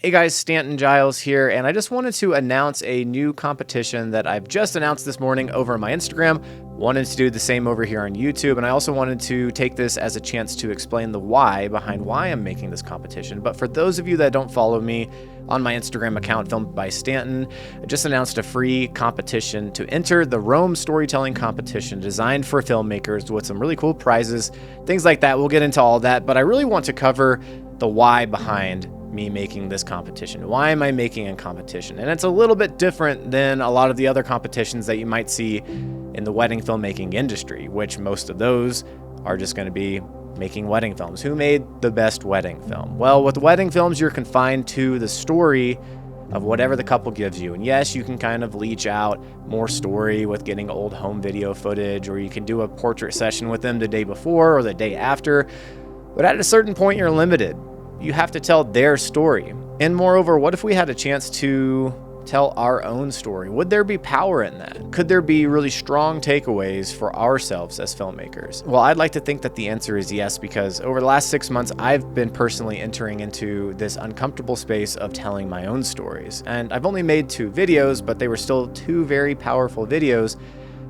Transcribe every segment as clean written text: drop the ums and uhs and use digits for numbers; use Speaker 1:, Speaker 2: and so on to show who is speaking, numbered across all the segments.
Speaker 1: Hey guys, Stanton Giles here, and I just wanted to announce a new competition that I've just announced this morning over on my Instagram. Wanted to do the same over here on YouTube, and I also wanted to take this as a chance to explain the why behind why I'm making this competition. But for those of you that don't follow me on my Instagram account, Filmed by Stanton, I just announced a free competition to enter the Rome Storytelling Competition designed for filmmakers with some really cool prizes, things like that. We'll get into all that, but I really want to cover the why behind me making this competition. Why am I making a competition? And it's a little bit different than a lot of the other competitions that you might see in the wedding filmmaking industry, which most of those are just going to be making wedding films. Who made the best wedding film? Well, with wedding films, you're confined to the story of whatever the couple gives you. And yes, you can kind of leach out more story with getting old home video footage, or you can do a portrait session with them the day before or the day after. But at a certain point, you're limited. You have to tell their story. And moreover, what if we had a chance to tell our own story? Would there be power in that? Could there be really strong takeaways for ourselves as filmmakers? Well, I'd like to think that the answer is yes, because over the last 6 months, I've been personally entering into this uncomfortable space of telling my own stories. And I've only made 2 videos, but they were still 2 very powerful videos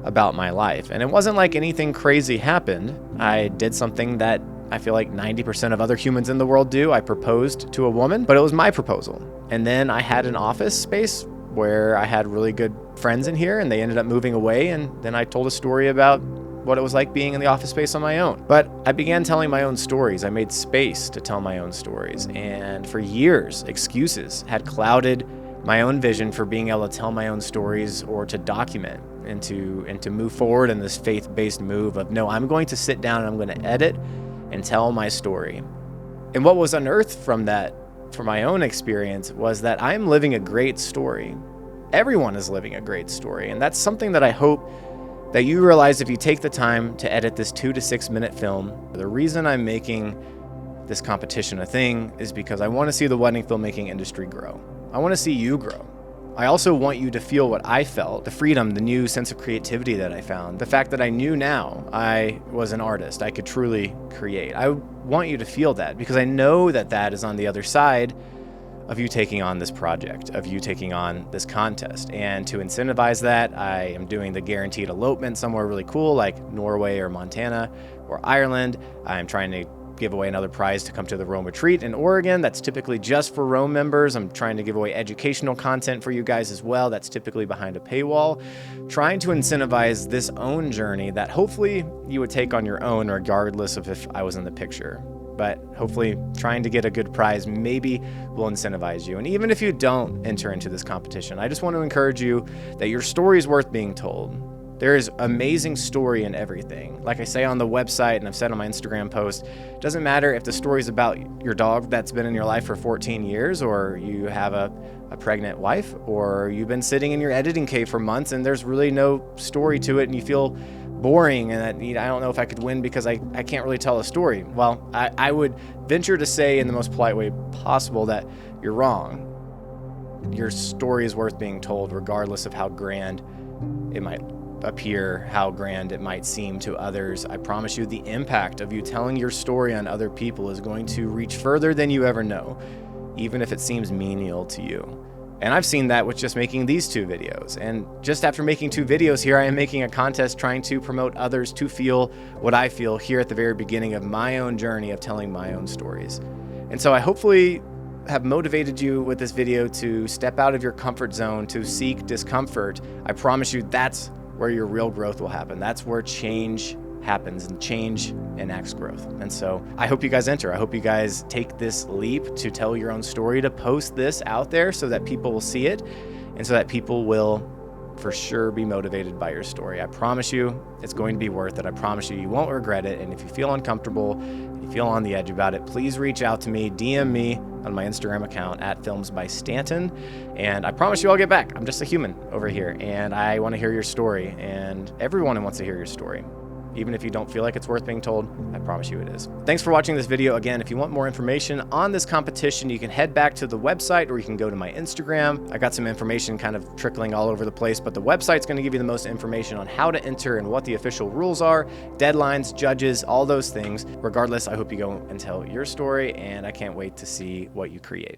Speaker 1: about my life. And it wasn't like anything crazy happened. I did something that I feel like 90% of other humans in the world do. I proposed to a woman, but it was my proposal. And then I had an office space where I had really good friends in here, and they ended up moving away. And then I told a story about what it was like being in the office space on my own. But I began telling my own stories. I made space to tell my own stories. And for years, excuses had clouded my own vision for being able to tell my own stories or to document and to move forward in this faith-based move of, no, I'm going to sit down and I'm going to edit and tell my story. And what was unearthed from that, from my own experience, was that I'm living a great story. Everyone is living a great story. And that's something that I hope that you realize if you take the time to edit this 2 to 6 minute film. The reason I'm making this competition a thing is because I want to see the wedding filmmaking industry grow. I want to see you grow. I also want you to feel what I felt, the freedom, the new sense of creativity that I found, the fact that I knew now I was an artist, I could truly create. I want you to feel that because I know that that is on the other side of you taking on this project, of you taking on this contest. And to incentivize that, I am doing the guaranteed elopement somewhere really cool like Norway or Montana or Ireland. I'm trying to give away another prize to come to the Rome retreat in Oregon. That's typically just for Rome members. I'm trying to give away educational content for you guys as well. That's typically behind a paywall. Trying to incentivize this own journey that hopefully you would take on your own regardless of if I was in the picture. But hopefully trying to get a good prize maybe will incentivize you. And even if you don't enter into this competition, I just want to encourage you that your story is worth being told. There is amazing story in everything. Like I say on the website and I've said on my Instagram post, it doesn't matter if the story is about your dog that's been in your life for 14 years or you have a pregnant wife or you've been sitting in your editing cave for months and there's really no story to it and you feel boring and I don't know if I could win because I can't really tell a story. Well, I would venture to say in the most polite way possible that you're wrong. Your story is worth being told regardless of how grand it might appear, how grand it might seem to others. I promise you the impact of you telling your story on other people is going to reach further than you ever know, even if it seems menial to you. And I've seen that with just making these 2 videos. And just after making 2 videos here, I am making a contest trying to promote others to feel what I feel here at the very beginning of my own journey of telling my own stories. And so I hopefully have motivated you with this video to step out of your comfort zone, to seek discomfort. I promise you that's where your real growth will happen. That's where change happens, and change enacts growth. And so I hope you guys enter. I hope you guys take this leap to tell your own story, to post this out there so that people will see it and so that people will for sure be motivated by your story. I promise you it's going to be worth it. I promise you won't regret it. And if you feel uncomfortable, if you feel on the edge about it, please reach out to me, DM me on my Instagram account at Films by Stanton. And I promise you I'll get back. I'm just a human over here and I want to hear your story, and everyone wants to hear your story. Even if you don't feel like it's worth being told, I promise you it is. Thanks for watching this video. Again, if you want more information on this competition, you can head back to the website or you can go to my Instagram. I got some information kind of trickling all over the place, but the website's going to give you the most information on how to enter and what the official rules are, deadlines, judges, all those things. Regardless, I hope you go and tell your story, and I can't wait to see what you create.